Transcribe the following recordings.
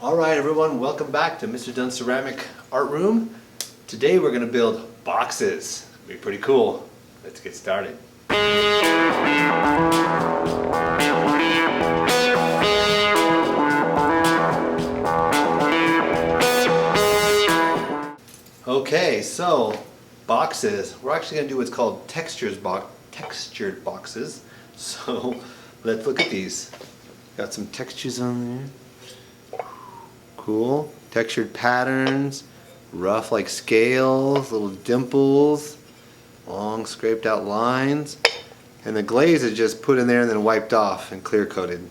Alright everyone, welcome back to Mr. Dunn Ceramic Art Room. Today we're going to build boxes. It'll be pretty cool. Let's get started. Okay, so boxes. We're actually going to do what's called textured boxes. So let's look at these. Got some textures on there. Cool. Textured patterns, rough like scales, little dimples, long scraped out lines. And the glaze is just put in there and then wiped off and clear coated.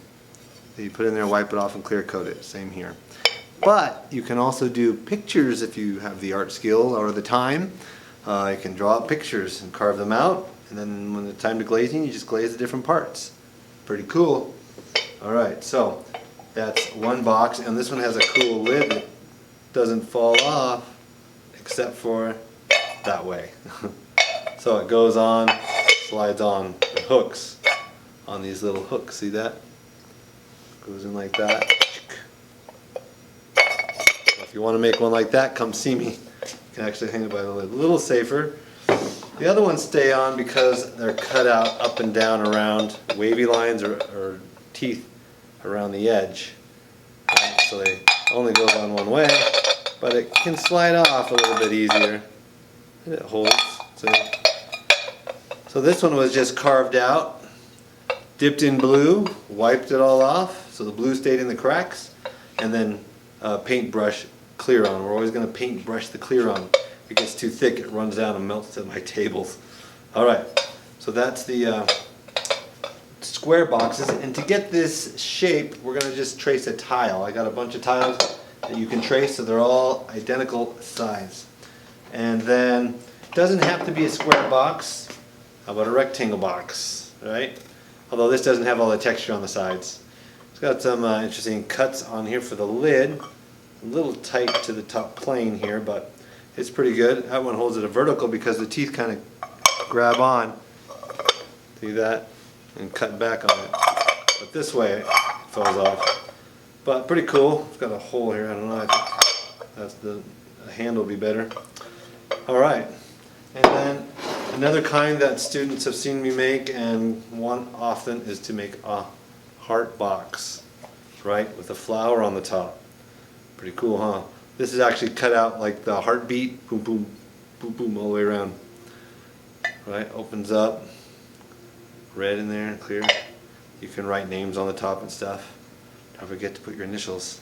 So you put in there, wipe it off and clear coat it. Same here. But you can also do pictures if you have the art skill or the time. You can draw out pictures and carve them out. And then when it's time to glazing, you just glaze the different parts. Pretty cool. Alright, so that's one box, and this one has a cool lid that doesn't fall off except for that way. So it goes on, slides on, it hooks on these little hooks. See that? Goes in like that. If you want to make one like that, come see me. You can actually hang it by the lid. A little safer. The other ones stay on because they're cut out up and down around wavy lines or teeth around the edge. Right? So they only go on one way, but it can slide off a little bit easier. And it holds. So this one was just carved out, dipped in blue, wiped it all off so the blue stayed in the cracks, and then paintbrush clear on. We're always going to paintbrush the clear on. If it gets too thick, it runs down and melts at my tables. Alright, so that's the square boxes, and to get this shape we're going to just trace a tile. I got a bunch of tiles that you can trace so they're all identical size. And then it doesn't have to be a square box. How about a rectangle box, right? Although this doesn't have all the texture on the sides. It's got some interesting cuts on here for the lid. A little tight to the top plane here, but it's pretty good. That one holds it a vertical because the teeth kind of grab on. See that? And cut back on it. But this way it falls off. But pretty cool. It's got a hole here. I don't know. I think that's the handle will be better. Alright. And then another kind that students have seen me make and want often is to make a heart box. Right? With a flower on the top. Pretty cool, huh? This is actually cut out like the heartbeat. Boom, boom, boom, boom, all the way around. Right? Opens up. Red in there, clear. You can write names on the top and stuff. Don't forget to put your initials.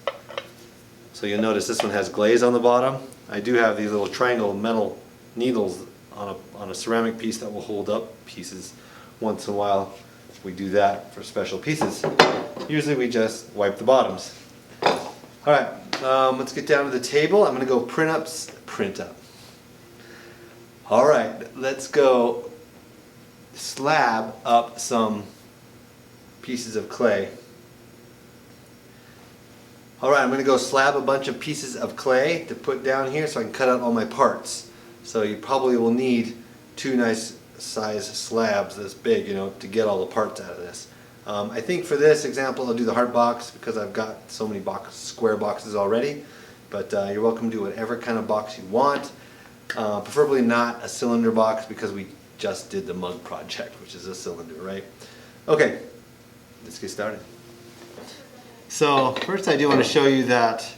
So you'll notice this one has glaze on the bottom. I do have these little triangle metal needles on a ceramic piece that will hold up pieces. Once in a while we do that for special pieces. Usually we just wipe the bottoms. Alright, let's get down to the table. I'm going to go print up. Alright, let's go slab up some pieces of clay. Alright, I'm going to go slab a bunch of pieces of clay to put down here so I can cut out all my parts. So you probably will need two nice size slabs this big, you know, to get all the parts out of this. I think for this example I'll do the heart box because I've got so many square boxes already. But you're welcome to do whatever kind of box you want. Preferably not a cylinder box because we just did the mug project, which is a cylinder, right? Okay, let's get started. So first I do want to show you that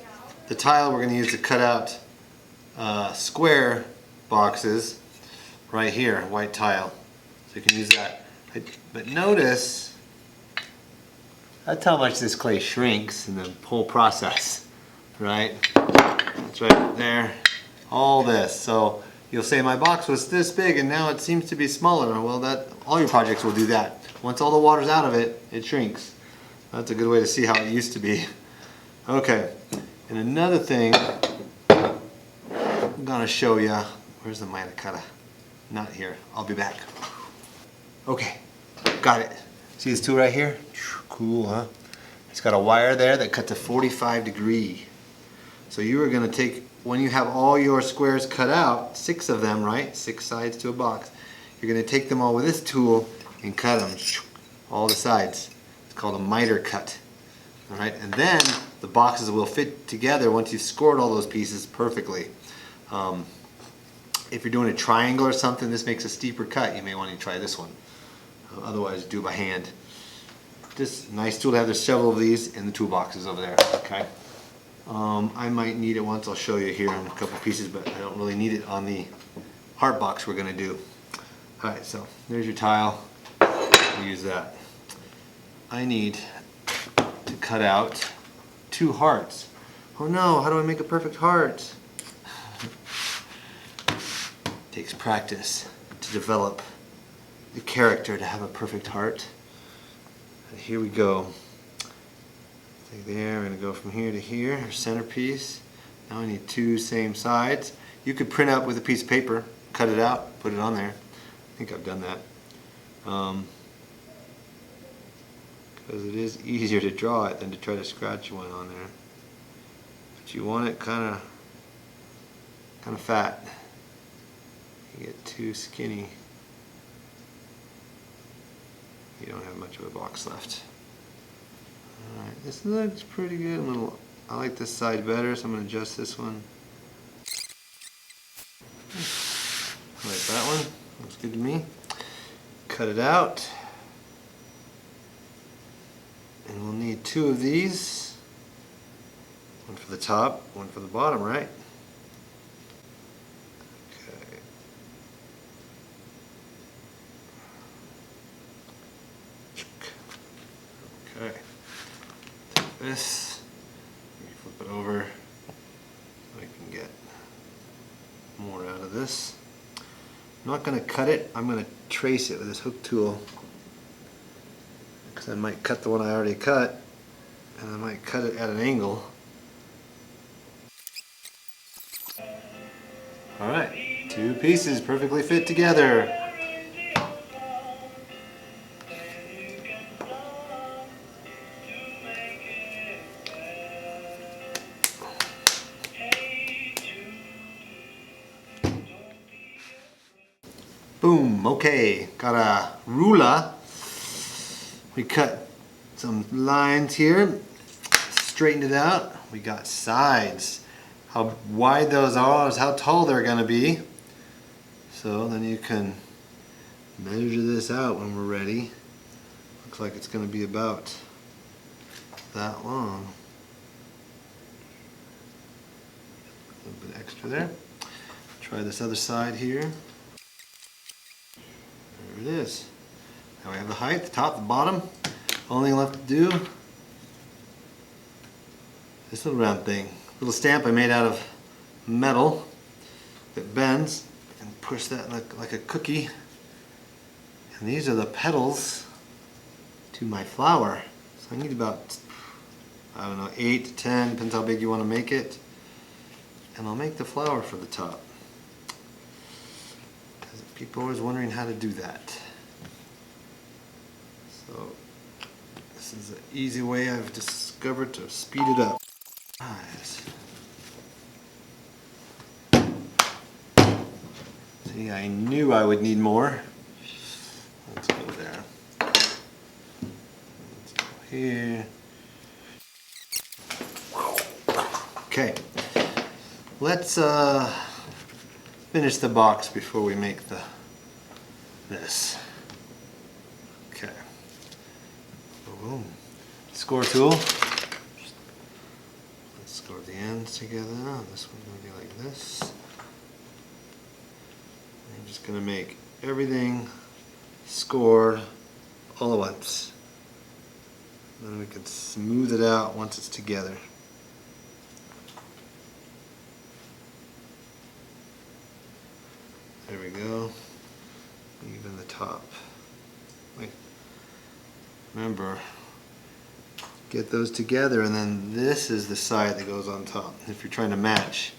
the tile we're going to use to cut out square boxes right here, white tile. So you can use that. But notice that's how much this clay shrinks in the whole process, right? It's right there, all this. So you'll say my box was this big and now it seems to be smaller. Well, all your projects will do that. Once all the water's out of it, it shrinks. That's a good way to see how it used to be. Okay, and another thing I'm gonna show you. Where's the miter cutter? Not here. I'll be back. Okay, got it. See this tool right here? Cool, huh? It's got a wire there that cuts a 45 degree. So you are gonna take, when you have all your squares cut out, 6 of them, right? 6 sides to a box. You're going to take them all with this tool and cut them, all the sides. It's called a miter cut. All right, and then the boxes will fit together once you've scored all those pieces perfectly. If you're doing a triangle or something, this makes a steeper cut. You may want to try this one. Otherwise, do it by hand. Just a nice tool to have. There's several of these in the toolboxes over there. Okay. I might need it once. I'll show you here in a couple pieces, but I don't really need it on the heart box we're going to do. All right, so there's your tile. We'll use that. I need to cut out 2 hearts. Oh no, how do I make a perfect heart? Takes practice to develop the character to have a perfect heart. And here we go. There, we're going to go from here to here, our centerpiece. Now I need 2 same sides. You could print out with a piece of paper, cut it out, put it on there. I think I've done that. Because it is easier to draw it than to try to scratch one on there. But you want it kind of fat. You get too skinny, you don't have much of a box left. Alright, this looks pretty good. I like this side better, so I'm going to adjust this one. I like that one. Looks good to me. Cut it out. And we'll need 2 of these. One for the top, one for the bottom, right? Okay. Okay. Take this, flip it over so I can get more out of this. I'm not going to cut it, I'm going to trace it with this hook tool, because I might cut the one I already cut, and I might cut it at an angle. Alright, 2 pieces perfectly fit together. Boom, okay, got a ruler. We cut some lines here, straightened it out. We got sides. How wide those are is how tall they're going to be. So then you can measure this out when we're ready. Looks like it's going to be about that long. A little bit extra there. Try this other side here. There it is. Now we have the height, the top, the bottom. Only thing left to do, this little round thing. Little stamp I made out of metal that bends, and push that like a cookie. And these are the petals to my flower. So I need about, I don't know, 8 to 10, depends how big you want to make it. And I'll make the flower for the top. Because people are always wondering how to do that. So this is an easy way I've discovered to speed it up. Nice. See, I knew I would need more. Let's go there. Let's go here. Okay. Let's finish the box before we make this. Okay. Boom. Score tool. Let's score the ends together. This one's going to be like this. I'm just going to make everything score all at once. Then we can smooth it out once it's together. There we go. Even the top. Wait. Remember, get those together, and then this is the side that goes on top. If you're trying to match,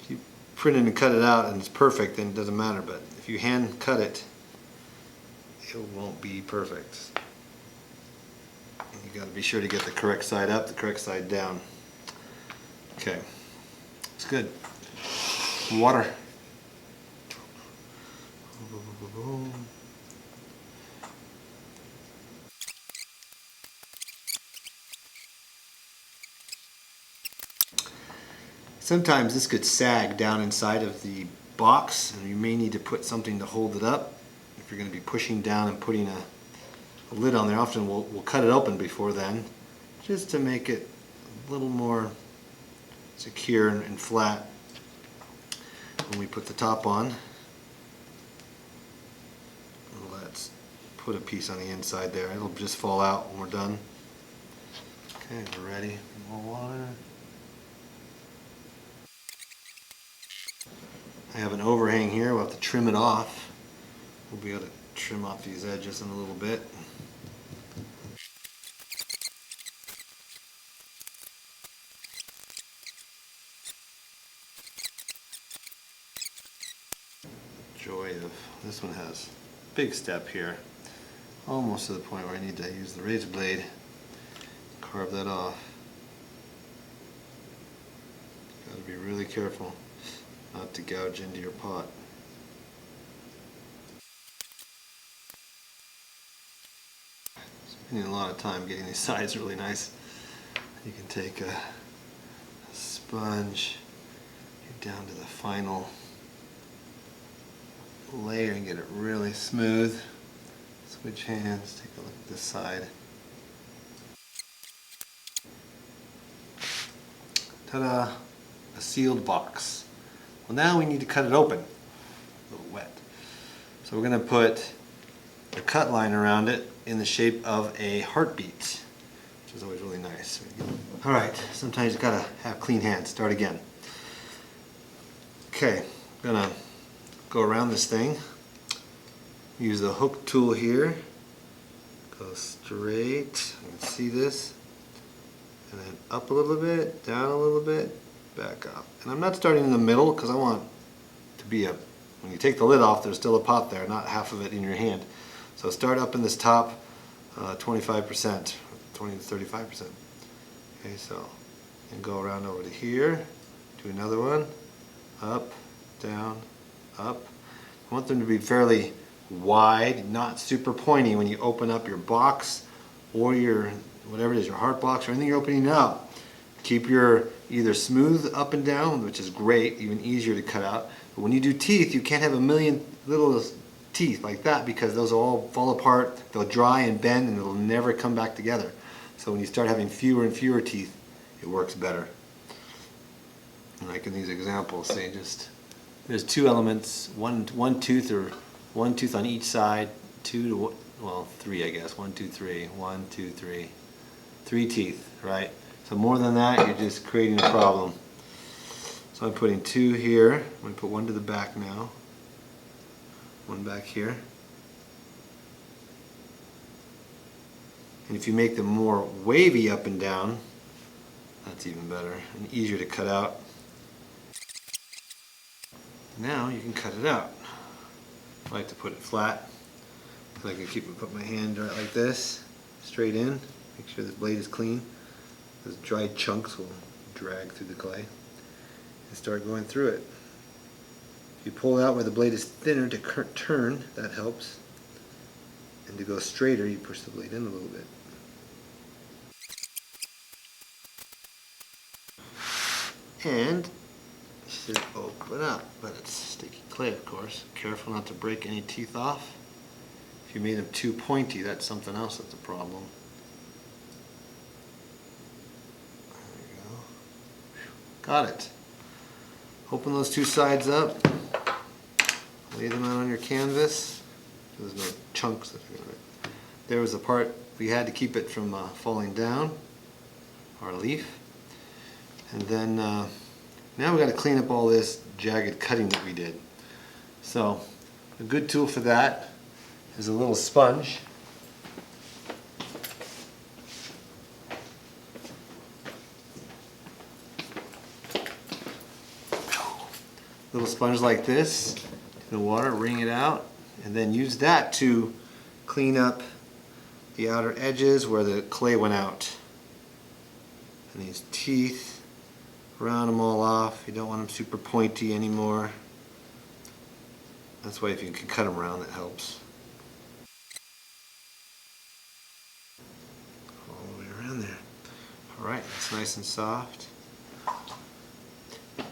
if you print it and cut it out and it's perfect, then it doesn't matter. But if you hand cut it, it won't be perfect. You got to be sure to get the correct side up, the correct side down. Okay, it's good. Water. Sometimes this could sag down inside of the box, and you may need to put something to hold it up. If you're going to be pushing down and putting a lid on there, often we'll cut it open before then, just to make it a little more secure and flat when we put the top on. Let's put a piece on the inside there. It'll just fall out when we're done. Okay, we're ready. More water. I have an overhang here. We'll have to trim it off. We'll be able to trim off these edges in a little bit. Joy of this one has a big step here, almost to the point where I need to use the razor blade, carve that off. Got to be really careful not to gouge into your pot. Spending a lot of time getting these sides really nice. You can take a sponge, get down to the final layer and get it really smooth. Switch hands, take a look at this side. Ta-da! A sealed box. Well, now we need to cut it open. A little wet. So we're going to put a cut line around it in the shape of a heartbeat, which is always really nice. Alright, sometimes you've got to have clean hands. Start again. Okay, I'm going to go around this thing. Use the hook tool here. Go straight. You can see this. And then up a little bit, down a little bit, back up. And I'm not starting in the middle because I want to be when you take the lid off, there's still a pot there, not half of it in your hand. So start up in this top 25%, 20 to 35%. Okay, so and go around over to here, do another one, up, down, up. I want them to be fairly wide, not super pointy when you open up your box or your whatever it is, your heart box or anything you're opening up. Keep your either smooth up and down, which is great, even easier to cut out. But when you do teeth, you can't have a million little teeth like that because those will all fall apart, they'll dry and bend and it'll never come back together. So when you start having fewer and fewer teeth, it works better. And like in these examples, say just there's two elements, one tooth or one tooth on each side, three I guess, 1, 2, 3, 1, 2, 3, 3 teeth, right? So more than that, you're just creating a problem. So I'm putting 2 here. I'm going to put 1 to the back now. 1 back here. And if you make them more wavy up and down, that's even better and easier to cut out. Now you can cut it out. I like to put it flat. So I can put my hand right like this, straight in. Make sure this blade is clean. Those dried chunks will drag through the clay. And start going through it. If you pull out where the blade is thinner to turn, that helps. And to go straighter, you push the blade in a little bit. And it should open up, but it's sticky clay, of course. Careful not to break any teeth off. If you made them too pointy, that's something else that's a problem. There we go. Got it. Open those 2 sides up. Lay them out on your canvas. There's no chunks that are going to. There was a part we had to keep it from falling down, our leaf. And then now we've got to clean up all this jagged cutting that we did. So a good tool for that is a little sponge. Little sponge like this in the water, wring it out, and then use that to clean up the outer edges where the clay went out. And these teeth, round them all off. You don't want them super pointy anymore. That's why if you can cut them around, that helps. All the way around there. Alright, it's nice and soft.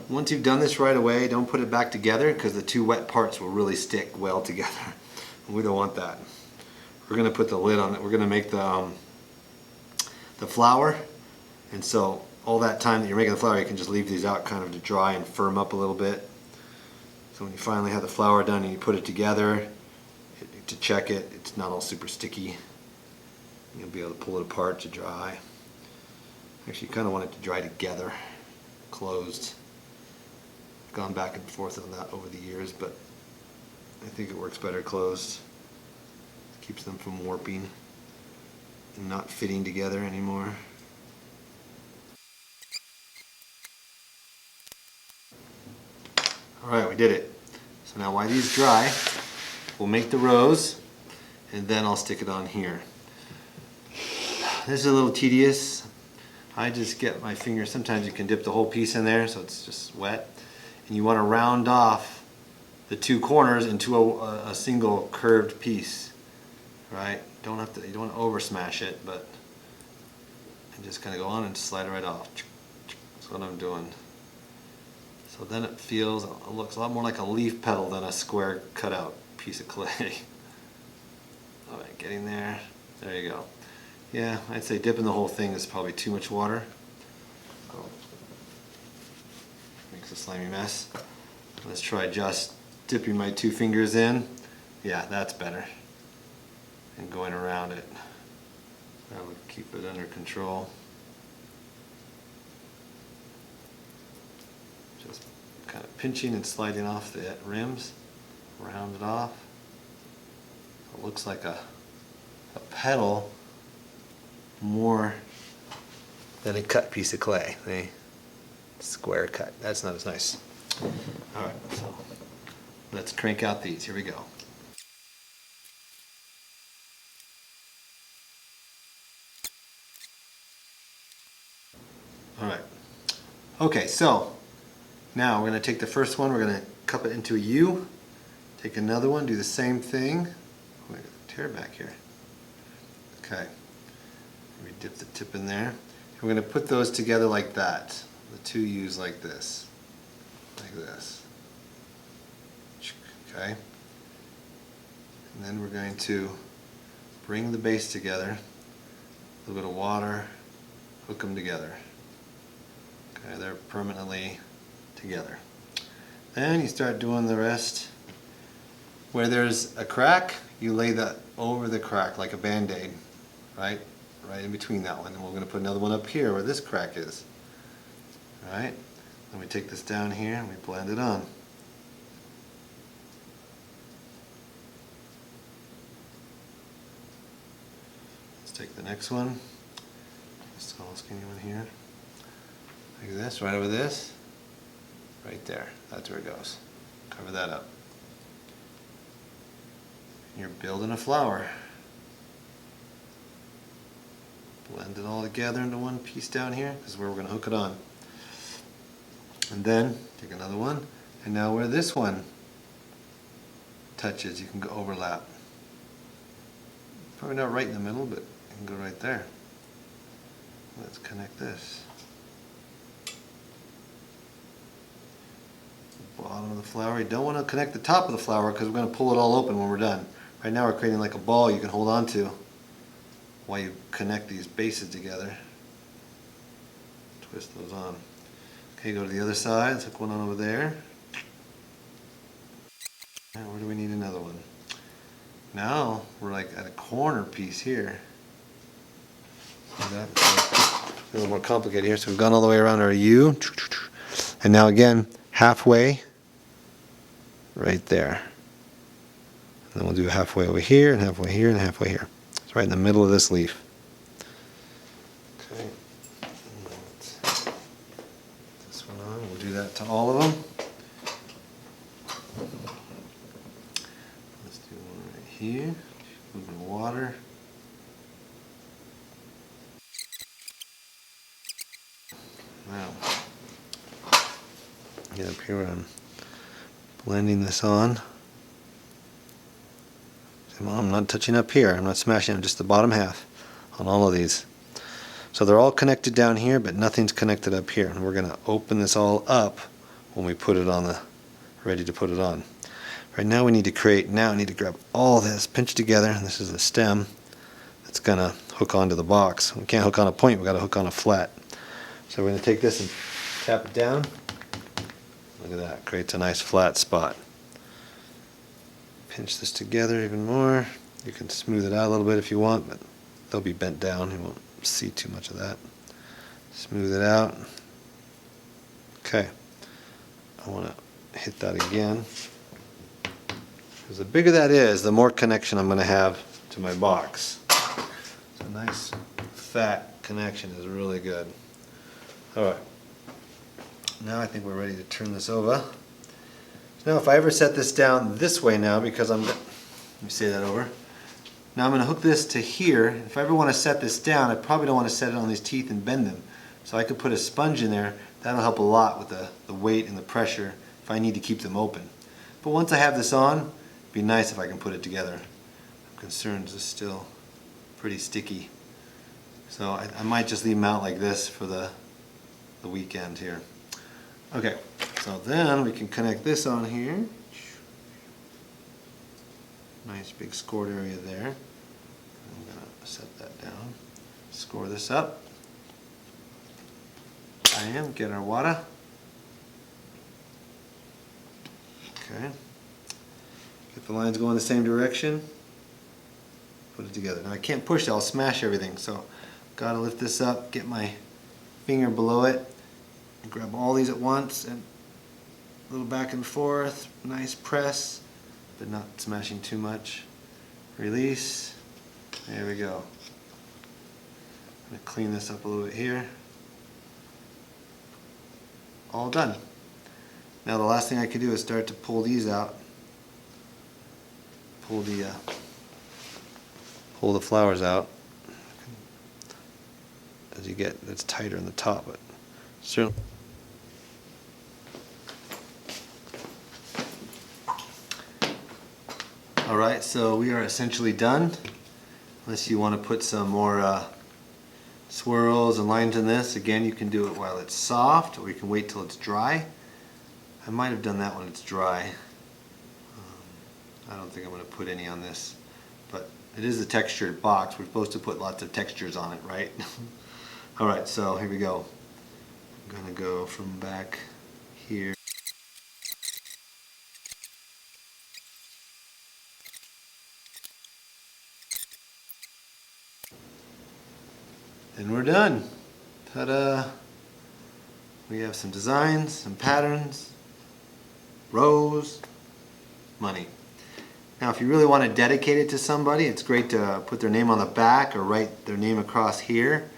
Once you've done this right away, don't put it back together because the two wet parts will really stick well together. We don't want that. We're going to put the lid on it. We're going to make the flour, and so all that time that you're making the flour, you can just leave these out kind of to dry and firm up a little bit. So when you finally have the flour done and you put it together, to check it, it's not all super sticky. You'll be able to pull it apart to dry. Actually, you kind of want it to dry together, closed. I've gone back and forth on that over the years, but I think it works better closed. It keeps them from warping and not fitting together anymore. Alright, we did it. So now while these dry, we'll make the rows and then I'll stick it on here. This is a little tedious. I just get my finger, sometimes you can dip the whole piece in there so it's just wet. And you want to round off the two corners into a single curved piece. Right? You don't want to over smash it, but I'm just going to go on and slide it right off. That's what I'm doing. So then it looks a lot more like a leaf petal than a square cutout piece of clay. Alright, getting there. There you go. Yeah, I'd say dipping the whole thing is probably too much water. Makes a slimy mess. Let's try just dipping my two fingers in. Yeah, that's better. And going around it. That would keep it under control. Just kind of pinching and sliding off the rims, round it off. It looks like a petal more than a cut piece of clay. A square cut. That's not as nice. Alright, so let's crank out these. Here we go. Alright. Okay, so now we're going to take the first one, we're going to cup it into a U, take another one, do the same thing. Oh, I got a tear back here. Okay. We dip the tip in there. And we're going to put those together like that. The two U's like this. Like this. Okay. And then we're going to bring the base together. A little bit of water. Hook them together. Okay, they're permanently together. Then you start doing the rest. Where there's a crack, you lay that over the crack like a band-aid, right? Right in between that one. And we're going to put another one up here where this crack is. Right? Then we take this down here and we blend it on. Let's take the next one. This tall skinny one here. Like this, right over this. Right there. That's where it goes. Cover that up. You're building a flower. Blend it all together into one piece down here. This is where we're going to hook it on. And then take another one. And now where this one touches, you can go overlap. Probably not right in the middle, but you can go right there. Let's connect this. Bottom of the flower. You don't want to connect the top of the flower because we're going to pull it all open when we're done. Right now we're creating like a ball you can hold on to while you connect these bases together. Twist those on. Okay, go to the other side. Let's hook one on over there. Now, where do we need another one? Now we're like at a corner piece here. That's a little more complicated here. So we've gone all the way around our U. And now again, halfway right there. And then we'll do halfway over here, and halfway here, and halfway here. It's right in the middle of this leaf. Okay. This one on. We'll do that to all of them. Let's do one right here. A little bit of water. Now, get up here where I'm blending this on. Well, I'm not touching up here. I'm not smashing. Just the bottom half on all of these. So they're all connected down here, but nothing's connected up here. And we're going to open this all up when we put it on the, ready to put it on. Right now we need to grab all this, pinch it together, and this is the stem that's gonna hook onto the box. We can't hook on a point, we gotta hook on a flat. So we're gonna take this and tap it down. Look at that, creates a nice flat spot. Pinch this together even more. You can smooth it out a little bit if you want, but they'll be bent down. You won't see too much of that. Smooth it out. Okay. I want to hit that again. Because the bigger that is, the more connection I'm going to have to my box. So a nice fat connection is really good. Alright. Now I think we're ready to turn this over. Now if I ever set this down this way now, because let me say that over. Now I'm going to hook this to here. If I ever want to set this down, I probably don't want to set it on these teeth and bend them. So I could put a sponge in there. That'll help a lot with the weight and the pressure if I need to keep them open. But once I have this on, it'd be nice if I can put it together. I'm concerned this is still pretty sticky. So I might just leave them out like this for the weekend here. Okay, so then we can connect this on here. Nice big scored area there. I'm going to set that down. Score this up. Get our water. Okay. Get the lines going the same direction. Put it together. Now I can't push it, I'll smash everything. So gotta lift this up, get my finger below it, and grab all these at once, and a little back and forth, nice press, but not smashing too much. Release. There we go. I'm going to clean this up a little bit here. All done. Now the last thing I could do is start to pull these out. Pull the flowers out. As you get, it's tighter in the top, but certainly. Alright, so we are essentially done. Unless you want to put some more swirls and lines in this. Again, you can do it while it's soft, or you can wait till it's dry. I might have done that when it's dry. I don't think I'm going to put any on this, but it is a textured box. We're supposed to put lots of textures on it, right? Alright, so here we go. I'm going to go from back here. And we're done. Ta-da! We have some designs, some patterns, rows, money. Now if you really want to dedicate it to somebody, it's great to put their name on the back or write their name across here.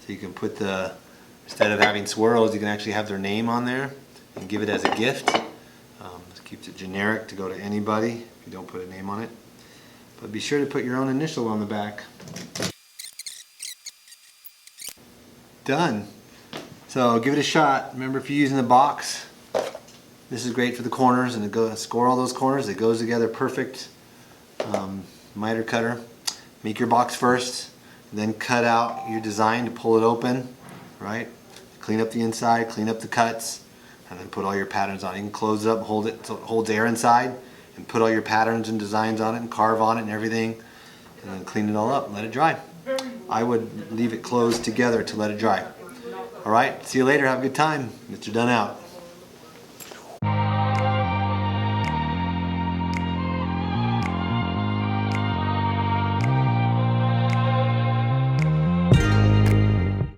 So you can put instead of having swirls, you can actually have their name on there and give it as a gift. This keeps it generic to go to anybody if you don't put a name on it. But be sure to put your own initial on the back. Done. So give it a shot. Remember, if you're using the box, this is great for the corners, and to score all those corners. It goes together perfect. Miter cutter. Make your box first, then cut out your design to pull it open. Right? Clean up the inside, clean up the cuts, and then put all your patterns on. You can close it up, hold it so it holds air inside, and put all your patterns and designs on it, and carve on it and everything, and then clean it all up and let it dry. I would leave it closed together to let it dry. Alright, see you later, have a good time. Mr. Dunn out.